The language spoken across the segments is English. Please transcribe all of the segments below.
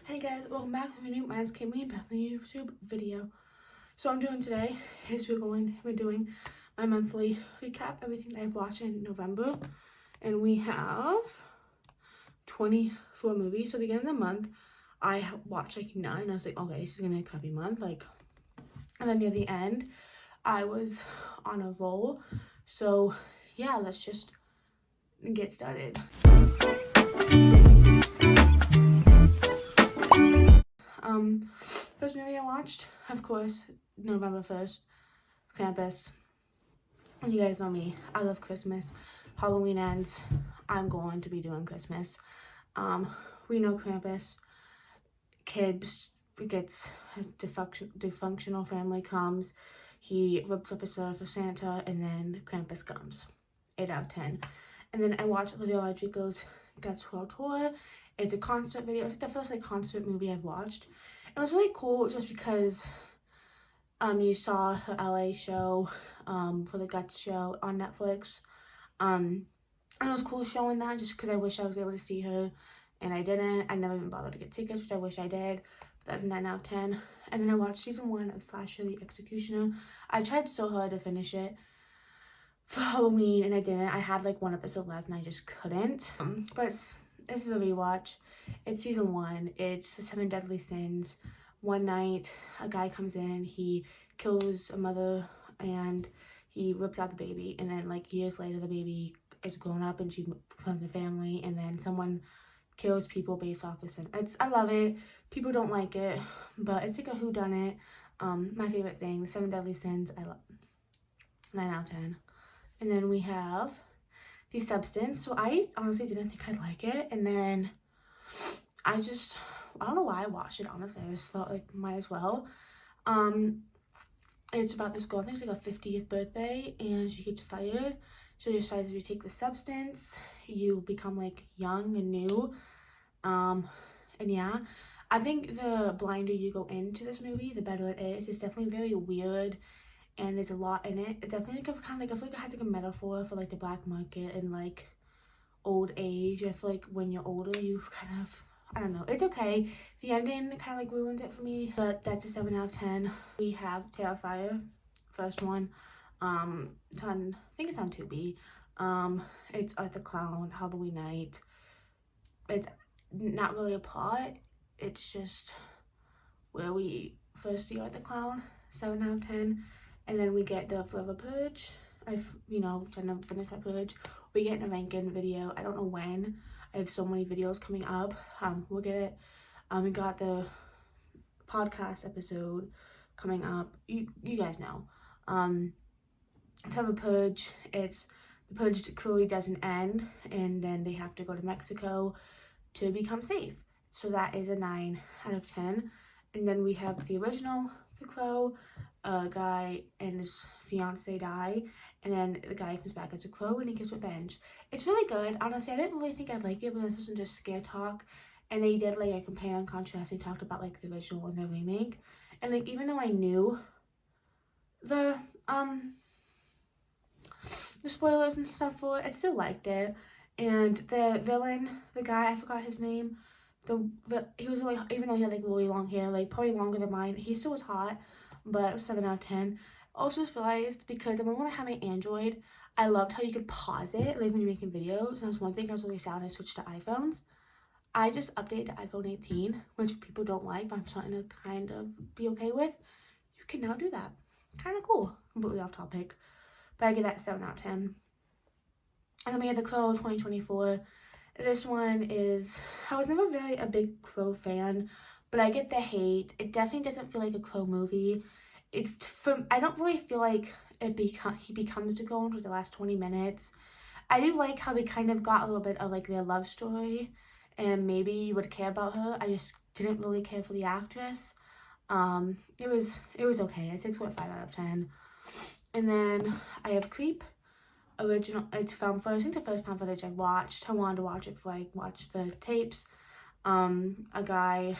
Hey guys, welcome back to my new Mine's Kimmy back on the YouTube video. So I'm doing today is we're doing my monthly recap, everything that I've watched in November. And we have 24 movies. So beginning of the month, I watched like 9. And I was like, okay, this is gonna be a crappy month. And then near the end, I was on a roll. So yeah, let's just get started. First movie I watched, of course, November 1st, Krampus. And you guys know me, I love Christmas. Halloween ends, I'm going to be doing Christmas. We know Krampus, kids gets his dysfunctional family comes, he rips up a sweater for Santa, and then Krampus comes. 8 out of 10. And then I watched Olivia Rodrigo's Guts World Tour. It's a concert video. It's the first concert movie I've watched. It was really cool just because you saw her LA show for the Guts show on Netflix. And it was cool showing that just because I wish I was able to see her and I didn't. I never even bothered to get tickets, which I wish I did. But that's a 9 out of 10. And then I watched season 1 of Slasher the Executioner. I tried so hard to finish it for Halloween and I didn't. I had one episode left and I just couldn't. But this is a rewatch. It's season 1. It's the 7 Deadly Sins. One night, a guy comes in, he kills a mother and he rips out the baby. And then years later, the baby is grown up and she becomes a family. And then someone kills people based off the sin. I love it. People don't like it, but it's like a whodunit. My favorite thing, the 7 Deadly Sins. I love 9 out of 10. And then we have The Substance. So I honestly didn't think I'd like it. And then I don't know why I watched it, honestly. I just felt might as well. It's about this girl, I think it's her 50th birthday, and she gets fired. So she decides if you take the substance, you become young and new. And yeah, I think the blinder you go into this movie, the better it is. It's definitely very weird. And there's a lot in it. It definitely I feel like it has a metaphor for the black market and old age. I feel when you're older, you kind of, I don't know, it's okay. The ending kind of ruins it for me, but that's a 7 out of 10. We have Terrifier, first one. It's on, I think it's on Tubi. It's Art the Clown, Halloween night. It's not really a plot. It's just where we first see Art the Clown, 7 out of 10. And then we get the Forever Purge. I've, trying to finish my Purge. We get a ranking video. I don't know when. I have so many videos coming up. We'll get it. We got the podcast episode coming up. You guys know. Forever Purge. The Purge clearly doesn't end. And then they have to go to Mexico to become safe. So that is a 9 out of 10. And then we have the original, The Crow. A guy and his fiance die, and then the guy comes back as a crow and he gets revenge. It's really good. Honestly, I didn't really think I'd like it, but this wasn't just scare talk. And they did a compare and contrast. They talked about the original and the remake. And even though I knew the spoilers and stuff for it, I still liked it. And the villain, the guy, I forgot his name. He was really, even though he had really long hair, probably longer than mine, he still was hot. But it was 7 out of 10. Also just realized, because when I had my Android, I loved how you could pause it when you're making videos. And that was one thing I was really sad when I switched to iPhones. I just updated to iPhone 18, which people don't like, but I'm starting to kind of be okay with. You can now do that. Kind of cool. Completely off topic. But I give that 7 out of 10. And then we have The Crow 2024. This one is, I was never a big Crow fan, but I get the hate. It definitely doesn't feel like a Crow movie. I don't really feel like he becomes the Crow for the last 20 minutes. I do like how we kind of got a little bit of their love story, and maybe you would care about her. I just didn't really care for the actress. It was okay. A 6.5 out of 10. And then I have Creep. Original. It's found footage. I think the first found footage I watched. I wanted to watch it before I watched the tapes. A guy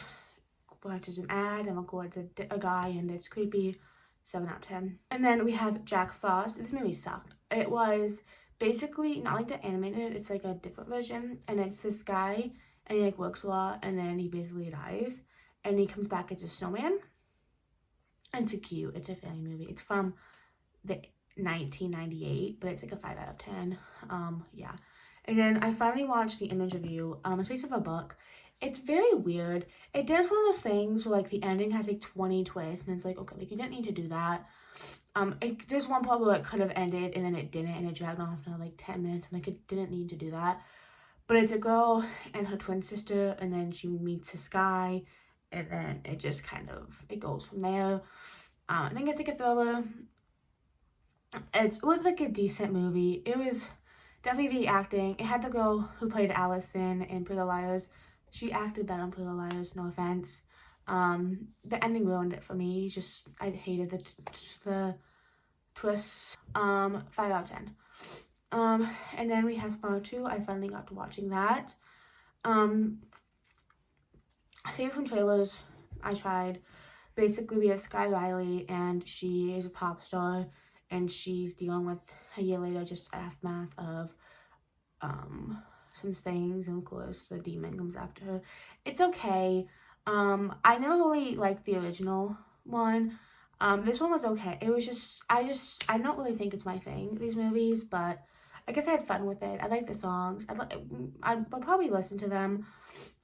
watches an ad and records a guy, and it's creepy. 7 out of 10. And then we have Jack Frost. This movie sucked. It was basically not the animated, it's a different version, and it's this guy and he like works a lot, and then he basically dies, and he comes back as a snowman. And it's cute. It's a family movie. It's from the 1998, but it's like a 5 out of 10. Yeah. And then I finally watched The Image of You. It's based off a book. It's very weird. It does one of those things where like the ending has like 20 twists, and it's like, okay, like you didn't need to do that. There's one part where it could have ended and then it didn't, and it dragged on for like 10 minutes. I'm like, it didn't need to do that. But it's a girl and her twin sister, and then she meets this guy, and then it just kind of, it goes from there. I think it's like a thriller. It was like a decent movie. It was definitely the acting. It had the girl who played Allison in Pretty Little Liars. She acted better in Pretty Little Liars, no offense. The ending ruined it for me. Just, I hated the twists. 5 out of 10. And then we have Smile 2. I finally got to watching that. Save from trailers, I tried. Basically, we have Sky Riley, and she is a pop star, and she's dealing with, a year later, just aftermath of some things, and of course, the demon comes after her. It's okay. I never really liked the original one. This one was okay. It was just, I don't really think it's my thing, these movies, but I guess I had fun with it. I like the songs. I'd probably listen to them.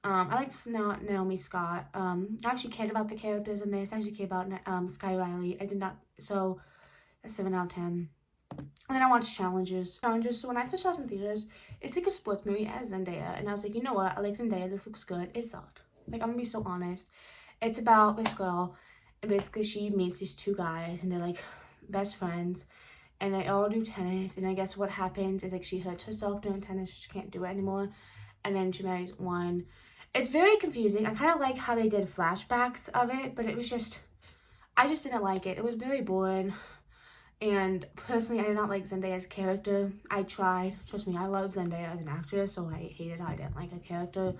I liked Naomi Scott. I actually cared about the characters in this. I actually cared about Sky Riley. I did not, so a 7 out of 10. And then I watched Challengers. So when I first saw this in theaters, it's like a sports movie as Zendaya. And I was like, you know what? I like Zendaya. This looks good. It sucked. Like, I'm gonna be so honest. It's about this girl, and basically she meets these two guys, and they're like best friends. And they all do tennis, and I guess what happens is like she hurts herself doing tennis, she can't do it anymore, and then she marries one. It's very confusing. I kind of like how they did flashbacks of it, but it was just, I just didn't like it. It was very boring, and personally, I did not like Zendaya's character. I tried. Trust me, I love Zendaya as an actress, so I hated how I didn't like her character.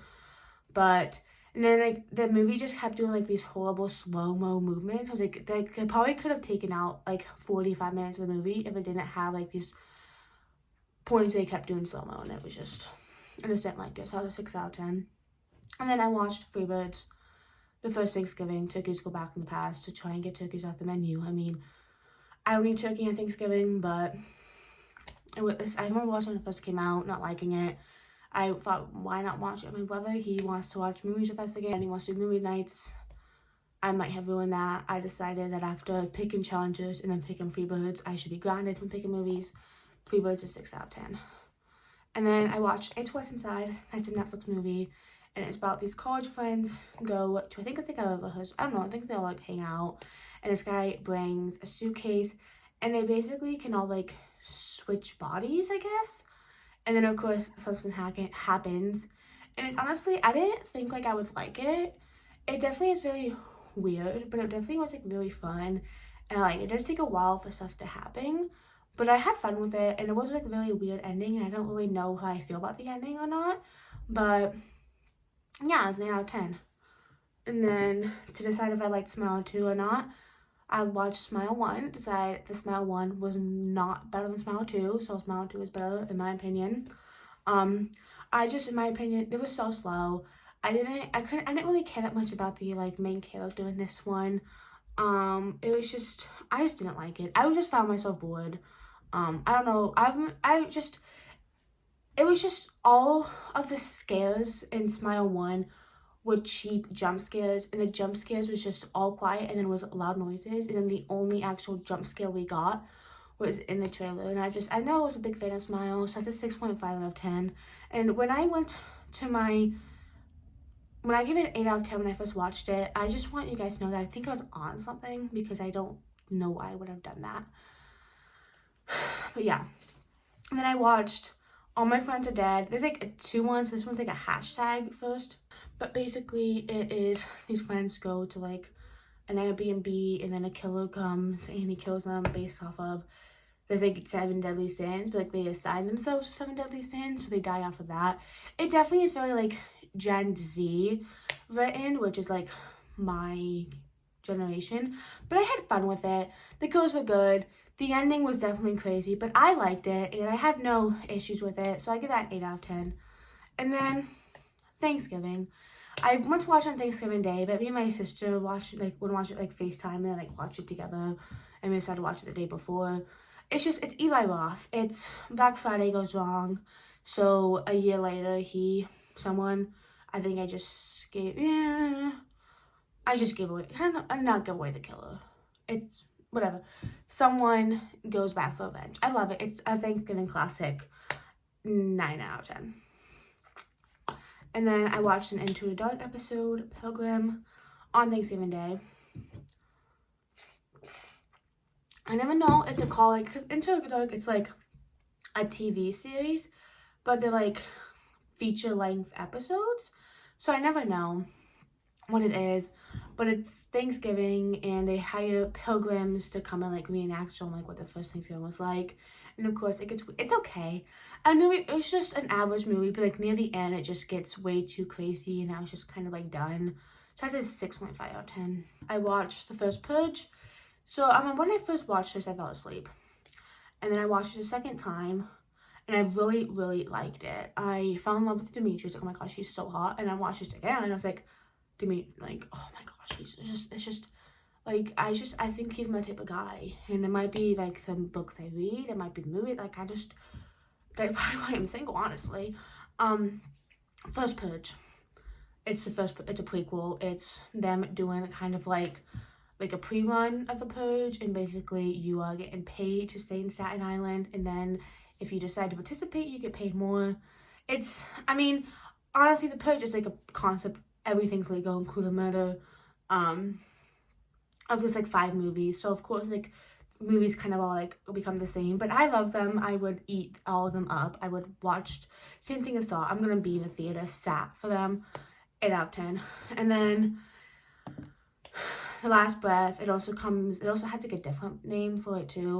But and then like the movie just kept doing like these horrible slow-mo movements. I was like, they probably could have taken out like 45 minutes of the movie if it didn't have like these points they kept doing slow-mo, and it was just, I just didn't like it. So I was a 6 out of 10. And then I watched Freebirds. The first Thanksgiving, turkeys go back in the past to try and get turkeys off the menu. I mean, I don't eat turkey on Thanksgiving, but I remember watching when it first came out, not liking it. I thought, why not watch it with my brother? He wants to watch movies with us again, and he wants to do movie nights. I might have ruined that. I decided that after picking Challengers and then picking Freebirds, I should be grounded from picking movies. Freebirds is 6 out of 10. And then I watched It's What's Inside. That's a Netflix movie, and it's about these college friends go to, I think it's like a rehearsal. I don't know. I think they'll like hang out, and this guy brings a suitcase, and they basically can all like switch bodies, I guess. And then, of course, something happens. And it's honestly, I didn't think, like, I would like it. It definitely is very weird, but it definitely was, like, really fun. And, like, it does take a while for stuff to happen. But I had fun with it, and it was, like, a really weird ending, and I don't really know how I feel about the ending or not. But, yeah, it's an 8 out of 10. And then, to decide if I liked Smile 2 or not, I watched Smile 1, decided the Smile 1 was not better than Smile 2, so Smile 2 is better in my opinion. I just, in my opinion, it was so slow. I didn't really care that much about the, like, main character in this one. It was just, I just didn't like it. I just found myself bored. I don't know, it was just all of the scares in Smile 1 were cheap jump scares, and the jump scares was just all quiet, and then was loud noises, and then the only actual jump scare we got was in the trailer. And I know I was a big fan of Smile, so that's a 6.5 out of 10. And when I gave it an 8 out of 10 when I first watched it, I just want you guys to know that I think I was on something, because I don't know why I would have done that. But yeah. And then I watched All My Friends Are Dead. There's like 2 ones. This one's like a hashtag first. But basically, it is these friends go to like an Airbnb, and then a killer comes and he kills them based off of, there's like 7 deadly sins, but like they assign themselves to 7 deadly sins, so they die off of that. It definitely is very like Gen Z written, which is like my generation, but I had fun with it. The kills were good. The ending was definitely crazy, but I liked it, and I had no issues with it, so I give that 8 out of 10. And then Thanksgiving. I went to watch it on Thanksgiving Day, but me and my sister would watch it like FaceTime and like watch it together, and we decided to watch it the day before. It's Eli Roth. It's Black Friday goes wrong, so a year later I think I just gave away. I not give away the killer. It's whatever. Someone goes back for revenge. I love it. It's a Thanksgiving classic. 9 out of 10. And then I watched an Into the Dark episode, Pilgrim, on Thanksgiving Day. I never know if to call it, because Into the Dark, it's like a TV series, but they're like feature-length episodes. So I never know what it is, but it's Thanksgiving, and they hire pilgrims to come and like reenact, show them like what the first Thanksgiving was like. And of course, it's okay. And movie, it was just an average movie, but like near the end, it just gets way too crazy, and I was just kind of like done. So I said 6.5 out of 10. I watched the first Purge. So when I first watched this, I fell asleep, and then I watched it a second time, and I really, really liked it. I fell in love with Dimitri. Like, oh my gosh, he's so hot. And I watched it again, and I was like, Dimitri, like, oh my gosh, I think he's my type of guy. And it might be like the books I read, it might be the movie, that's probably why I'm single, honestly. First Purge. It's a prequel. It's them doing kind of like a pre-run of the Purge, and basically you are getting paid to stay in Staten Island, and then if you decide to participate, you get paid more. Honestly, the Purge is like a concept. Everything's legal, including murder. Of this like 5 movies, so of course like movies kind of all like become the same, but I love them. I would eat all of them up. I would watch same thing as Saw. I'm gonna be in the theater, sat for them. 8 out of 10. And then The Last Breath, it also has like a different name for it too.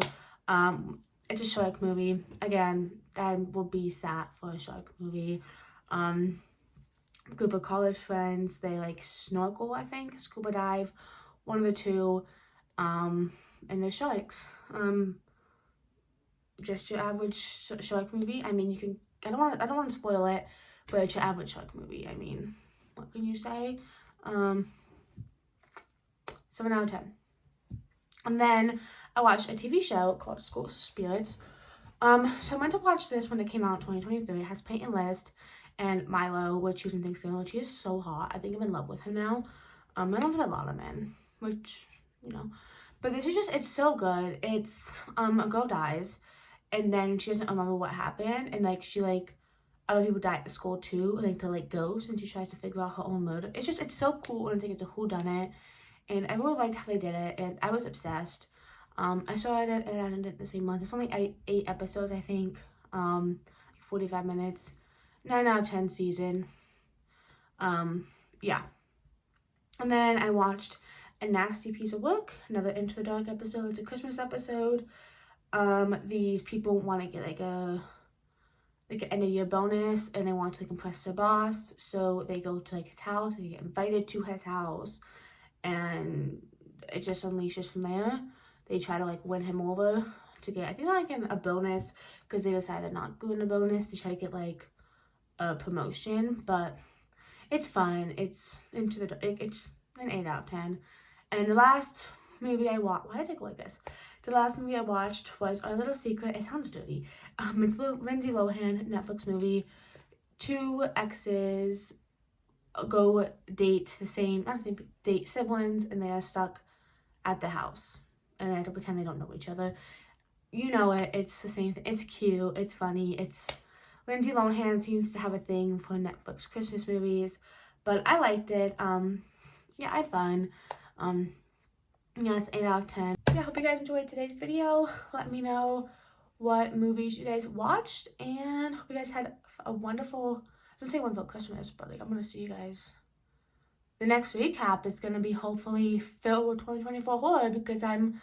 It's a shark movie. Again, I will be sat for a shark movie. Group of college friends, they like snorkel, I think, scuba dive, one of the two, and they're sharks. Just your average shark movie. I don't want to spoil it, but it's your average shark movie. What can you say? 7 out of 10. And then I watched a TV show called School of Spirits. So I went to watch this when it came out in 2023. It has Peyton List and Milo, which he was in Thanksgiving, which he is so hot. I think I'm in love with him now. I'm in love with a lot of men, which, But this is it's so good. It's, a girl dies, and then she doesn't remember what happened, and, other people die at the school, too, they're, ghosts, and she tries to figure out her own murder. It's so cool, and it's a whodunit, and I really liked how they did it, and I was obsessed. I started it, and I ended it the same month. It's only 8 episodes, I think, 45 minutes. 9 out of 10 season. Yeah. And then I watched A Nasty Piece of Work, another Into the Dark episode. It's a Christmas episode. These people want to get an end of year bonus, and they want to impress their boss. So they go to his house, and they get invited to his house, and it just unleashes from there. They try to win him over to get, I think, a bonus, because they decided not doing a bonus. They try to get a promotion, but it's fun. It's it's an 8 out of 10. And the last movie I watched, why did I go like this? The last movie I watched was Our Little Secret. It sounds dirty. It's a Lindsay Lohan Netflix movie. 2 exes go date date siblings, and they are stuck at the house, and they have to pretend they don't know each other. You know it. It's the same thing. It's cute. It's funny. Lindsay Lohan seems to have a thing for Netflix Christmas movies, but I liked it. Yeah, I had fun. Yeah, it's 8 out of 10. Yeah, I hope you guys enjoyed today's video. Let me know what movies you guys watched, and hope you guys had a wonderful, I was gonna say wonderful Christmas, but I'm gonna see you guys. The next recap is gonna be hopefully filled with 2024 horror, because I'm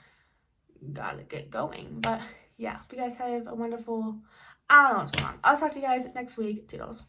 gotta get going. But yeah, hope you guys have a wonderful, I don't know what's going on. I'll talk to you guys next week. Toodles.